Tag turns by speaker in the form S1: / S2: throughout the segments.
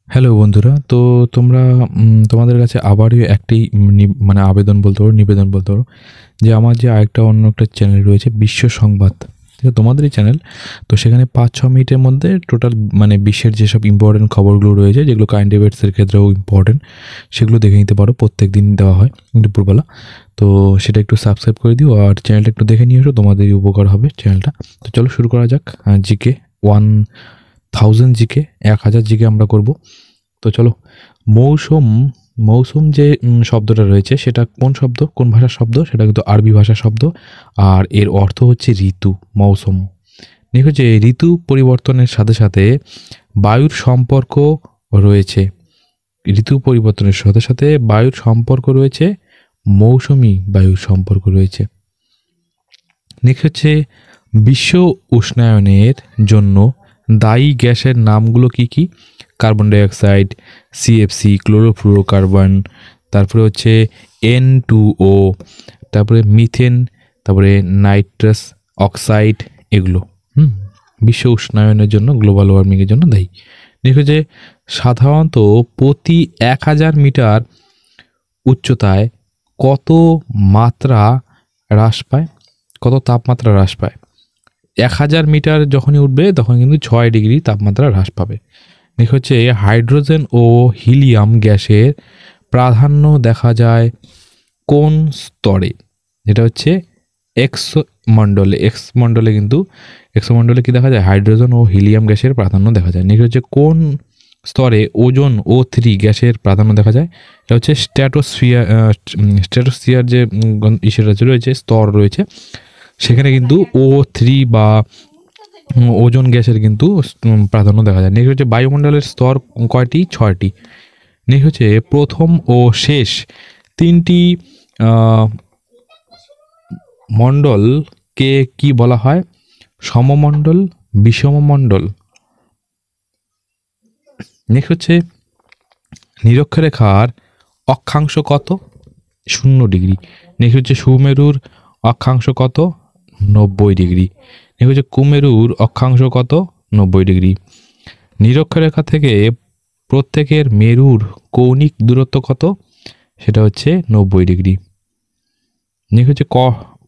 S1: Hello বন্ধুরা, তো তোমরা তোমাদের কাছে আবারও একটি মানে আবেদন বলতে পারো, নিবেদন বলতে পারো যে আমার যে আরেকটা অন্য একটা চ্যানেল রয়েছে বিশ্ব সংবাদ, ঠিক আছে? তোমাদেরই চ্যানেল। তো সেখানে 5-6 মিনিটের মধ্যে টোটাল মানে বিশ্বের যেসব ইম্পর্টেন্ট খবরগুলো রয়েছে, যেগুলো কারেন্ট অ্যাফেয়ার্সের ক্ষেত্রেও ইম্পর্টেন্ট, সেগুলো দেখে নিতে পারো। প্রত্যেক দিন দেওয়া হয় দুপুরবেলা। তো সেটা একটু সাবস্ক্রাইব করে দিও আর চ্যানেলটা একটু দেখে নিয়ে এসো, তোমাদেরই উপকার হবে চ্যানেলটা। তো চলো শুরু করা যাক। জিকে 1000 জিকে, 1000 জিকে আমরা করব। তো চলো, মৌসুম মৌসুম যে শব্দটা রয়েছে সেটা কোন শব্দ, কোন ভাষার শব্দ? সেটা কিন্তু আরবি ভাষার শব্দ। আর এর অর্থ হচ্ছে ঋতু, মৌসুম। দেখো যে ঋতু পরিবর্তনের সাথে সাথে বায়ুর সম্পর্ক রয়েছে। ঋতু পরিবর্তনের সাথে সাথে বায়ুর সম্পর্ক রয়েছে, মৌসুমি বায়ুর সম্পর্ক রয়েছে। নেক্সট হচ্ছে বিশ্ব উষ্ণায়নের জন্য দায়ী গ্যাসের নামগুলো কি কি? কার্বন ডাইঅক্সাইড, সিএফসি, ক্লোরোফ্লুরোকার্বন, তারপরে হচ্ছে N2O, তারপরে মিথেন, তারপরে নাইট্রাস অক্সাইড, এগুলো বিশ্ব উষ্ণায়নের জন্য, গ্লোবাল ওয়ার্মিংয়ের জন্য দায়ী। দেখো যে সাধারণত প্রতি 1000 মিটার উচ্চতায় কত মাত্রা হ্রাস পায়, কত তাপমাত্রা হ্রাস পায়? 1000 মিটার যখনই উঠবে তখন কিন্তু 6 ডিগ্রি তাপমাত্রা হ্রাস পাবে। দেখো হচ্ছে হাইড্রোজেন ও হিলিয়াম গ্যাসের প্রাধান্য দেখা যায় কোন স্তরে? যেটা হচ্ছে এক্স মণ্ডলে। এক্স মণ্ডলে কি দেখা যায়? হাইড্রোজেন ও হিলিয়াম গ্যাসের প্রাধান্য দেখা যায়। নেক্সট হচ্ছে কোন স্তরে ওজোন O3 গ্যাসের প্রাধান্য দেখা যায়? এটা হচ্ছে স্ট্র্যাটোস্ফিয়ার যে ইসেটা রয়েছে, স্তর রয়েছে, সেখানে কিন্তু O3 বা ওজোন গ্যাসের কিন্তু প্রাধান্য দেখা যায়। নেক্সট হচ্ছে বায়ুমণ্ডলের স্তর কয়টি? 6টি। নেক্সট হচ্ছে প্রথম ও শেষ 3টি মণ্ডলকে কি বলা হয়? সমমণ্ডল, বিষমমণ্ডল। নেক্সট হচ্ছে নিরক্ষরেখার অক্ষাংশ কত? 0 ডিগ্রি। নেক্সট হচ্ছে সুমেরুর অক্ষাংশ কত? 90 ডিগ্রি। নেক্সট হচ্ছে কুমেরুর অক্ষাংশ কত? 90 ডিগ্রি। নিরক্ষরেখা থেকে প্রত্যেকের মেরুর কৌণিক দূরত্ব কত? সেটা হচ্ছে 90 ডিগ্রি। নেক্সট হচ্ছে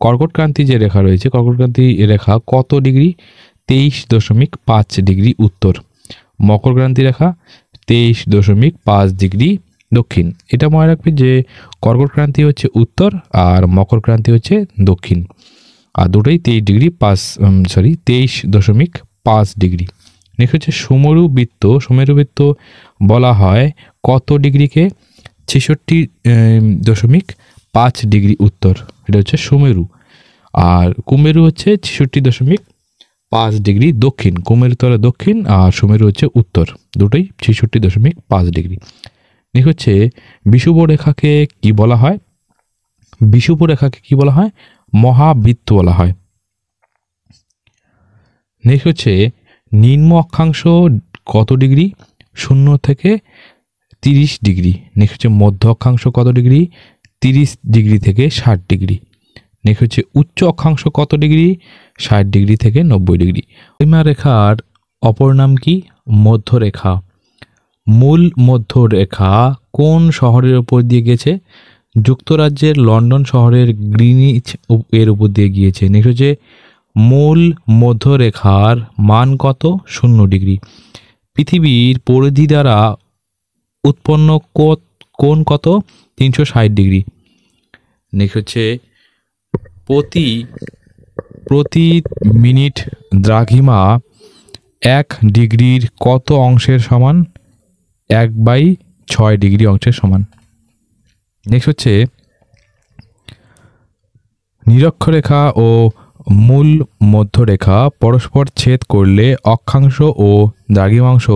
S1: কর্কটক্রান্তি যে রেখা রয়েছে, কর্কটক্রান্তি রেখা কত ডিগ্রি? 23.5 ডিগ্রি উত্তর। মকরক্রান্তি রেখা 23.5 ডিগ্রি দক্ষিণ। এটা মনে রাখবে যে কর্কটক্রান্তি হচ্ছে উত্তর আর মকরক্রান্তি হচ্ছে দক্ষিণ, আর দুটোই 23.5 ডিগ্রি। নেক্সট হচ্ছে সুমেরুবৃত্ত বলা হয় কত ডিগ্রিকে? 66.5 ডিগ্রি উত্তর। এটা হচ্ছে সুমেরু। আর কুমেরু হচ্ছে 66.5 ডিগ্রি দক্ষিণ। কুমেরু তলা দক্ষিণ আর সুমেরু হচ্ছে উত্তর, দুটোই 66.5 ডিগ্রি। নেক্সট হচ্ছে বিষুবরেখাকে কি বলা হয়? বিষুবরেখাকে কি বলা হয়? মহাবৃত্ত বলা হয়। নেক্সট হচ্ছে নিম্ন অক্ষাংশ কত ডিগ্রি? 0 থেকে 30 ডিগ্রি। নেক্সট হচ্ছে মধ্য অক্ষাংশ কত ডিগ্রি? 30 ডিগ্রি থেকে 60 ডিগ্রি। নেক্সট হচ্ছে উচ্চ অক্ষাংশ কত ডিগ্রি? 60 ডিগ্রি থেকে 90 ডিগ্রি। দ্রাঘিমা রেখার অপর নাম কি? মধ্যরেখা। মূল মধ্যরেখা কোন শহরের উপর দিয়ে গেছে? যুক্তরাজ্যের লন্ডন শহরের গ্রিনিচ এর উপর দিয়ে গিয়েছে। নেক্সট হচ্ছে মূল মধ্যরেখার মান কত? 0 ডিগ্রি। পৃথিবীর পরিধি দ্বারা উৎপন্ন কোণ কত? 360 ডিগ্রি। নেক্সট হচ্ছে প্রতি মিনিট দ্রাঘিমা 1 ডিগ্রির কত অংশের সমান? 1/6 ডিগ্রি অংশের সমান। নেক্সট হচ্ছে নিরক্ষরেখা ও মূল মধ্যরেখা পরস্পর ছেদ করলে অক্ষাংশ ও দ্রাঘিমাংশ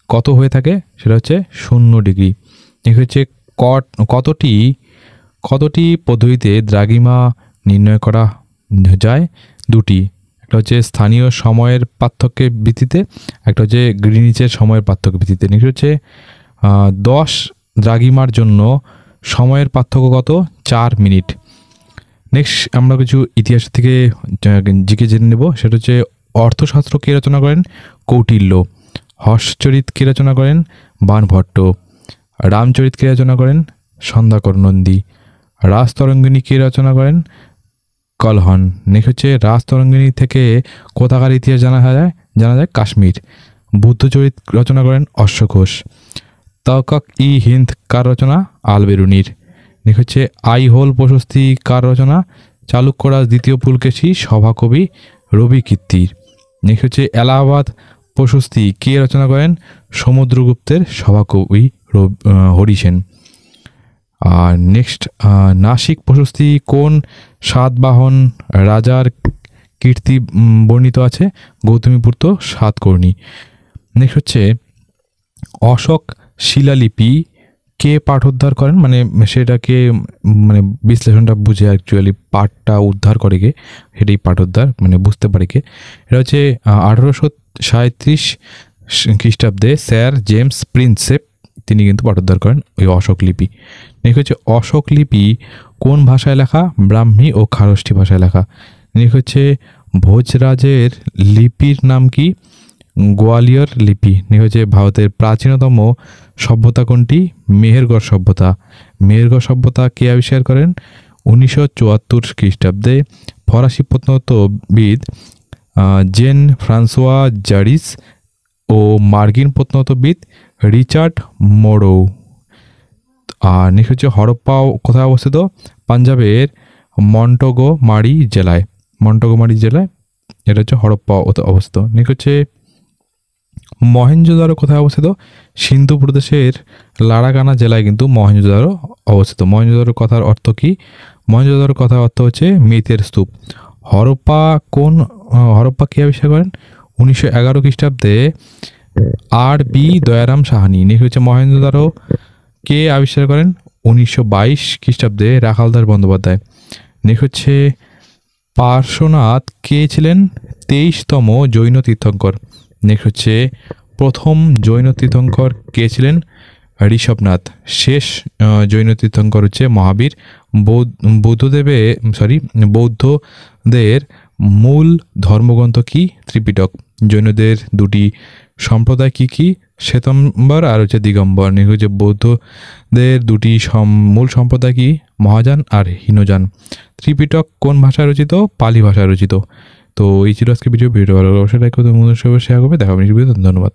S1: কত হয়ে থাকে? সেটা হচ্ছে 0 ডিগ্রি। নেক্সট হচ্ছে কতটি পদ্ধতিতে দ্রাঘিমা নির্ণয় করা যায়? 2টি। একটা হচ্ছে স্থানীয় সময়ের পার্থক্যের ভিত্তিতে, একটা হচ্ছে গ্রিনিচের সময়ের পার্থক্যের ভিত্তিতে। নেক্সট হচ্ছে 10 দ্রাঘিমার জন্য সময়ের পার্থক্য কত? 4 মিনিট। নেক্সট আমরা কিছু ইতিহাস থেকে জিকে জেনে নেব। সেটা হচ্ছে অর্থশাস্ত্র কে রচনা করেন? কৌটিল্য। হর্ষচরিত কে রচনা করেন? বাণভট্ট। রামচরিত কে রচনা করেন? সন্ধ্যাকর নন্দী। রাজতরঙ্গিনী কে রচনা করেন? কলহন। নেক্সট হচ্ছে রাজতরঙ্গিনী থেকে কোথাকার ইতিহাস জানা যায় কাশ্মীর। বুদ্ধচরিত রচনা করেন অশ্ব ঘোষ। তকক ই হিন্দ কার রচনা? আলবেরুনির। নেক্সট হচ্ছে আই হোল প্রশস্তি কার রচনা? চালুক্যরাজ দ্বিতীয় পুলকেশী সভাকবি রবি কীর্তির। নেক্সট হচ্ছে এলাহাবাদ প্রশস্তি কে রচনা করেন? সমুদ্রগুপ্তের সভাকবি হরিসেন। আর নেক্সট নাসিক প্রশস্তি কোন সাতবাহন রাজার কীর্তি বর্ণিত আছে? গৌতমীপুত্র সাতকর্ণী। নেক্সট হচ্ছে অশোক শিলালিপি কে পাঠোদ্ধার করেন? মানে সেটাকে মানে বিশ্লেষণটা বুঝে অ্যাকচুয়ালি পাঠটা উদ্ধার করে কে, সেটাই পাঠোদ্ধার মানে বুঝতে পারে কে। এটা হচ্ছে 1837 খ্রিস্টাব্দে স্যার জেমস প্রিন্সেপ তিনি কিন্তু পাঠোদ্ধার করেন ওই অশোক লিপি। নেক্সট হচ্ছে অশোক লিপি কোন ভাষায় লেখা? ব্রাহ্মী ও খারষ্ঠী ভাষায় লেখা। নেক্সট হচ্ছে ভোজরাজের লিপির নাম কি? গোয়ালিয়র লিপি। নেক্সট হচ্ছে ভারতের প্রাচীনতম সভ্যতা কোনটি? মেহেরগড় সভ্যতা। মেহেরগড় সভ্যতা কে আবিষ্কার করেন? 1974 খ্রিস্টাব্দে ফরাসি প্রত্নতত্ত্ববিদ জেন ফ্রান্সোয়া জারিস ও মার্কিন প্রত্নতত্ত্ববিদ রিচার্ড মোরো। আর নেক্সট হচ্ছে হরপ্পা কোথায় অবস্থিত? পাঞ্জাবের মন্টগোমারি জেলায়। এটা হচ্ছে হরপ্পা অবস্থিত। নেক্সট হচ্ছে মহেঞ্জোদারো কোথায় অবস্থিত? সিন্ধু প্রদেশের লারাকানা জেলায় কিন্তু মহেঞ্জোদারো অবস্থিত। মহেঞ্জোদারো কথার অর্থ কি? মহেঞ্জোদারো কথার অর্থ হচ্ছে মৃতের স্তূপ। হরপ্পা কে আবিষ্কার করেন? 1911 খ্রিস্টাব্দে আর বি দয়ারাম সাহানি। নেক্সট হচ্ছে মহেঞ্জোদারো কে আবিষ্কার করেন? 1922 খ্রিস্টাব্দে রাখালদাস বন্দ্যোপাধ্যায়। নেক্সট হচ্ছে পার্শ্বনাথ কে ছিলেন? 23তম জৈন তীর্থঙ্কর। নেক্সট হচ্ছে প্রথম জৈন তীর্থঙ্কর কে ছিলেন? ঋষভনাথ। শেষ জৈন তীর্থঙ্কর হচ্ছে মহাবীর। বৌদ্ধদের মূল ধর্মগ্রন্থ কি? ত্রিপিটক। জৈনদের দুটি সম্প্রদায় কি কি? শ্বেতাম্বর আর হচ্ছে দিগম্বর। হচ্ছে বৌদ্ধদের দুটি মূল সম্প্রদায় কি? মহাযান আর হীনযান। ত্রিপিটক কোন ভাষায় রচিত? পালি ভাষায় রচিত। তো এই ছিল আজকে ভিডিও ভালো অবশ্যই লাইক করতে শেয়ার করবে। দেখা হবে। ধন্যবাদ।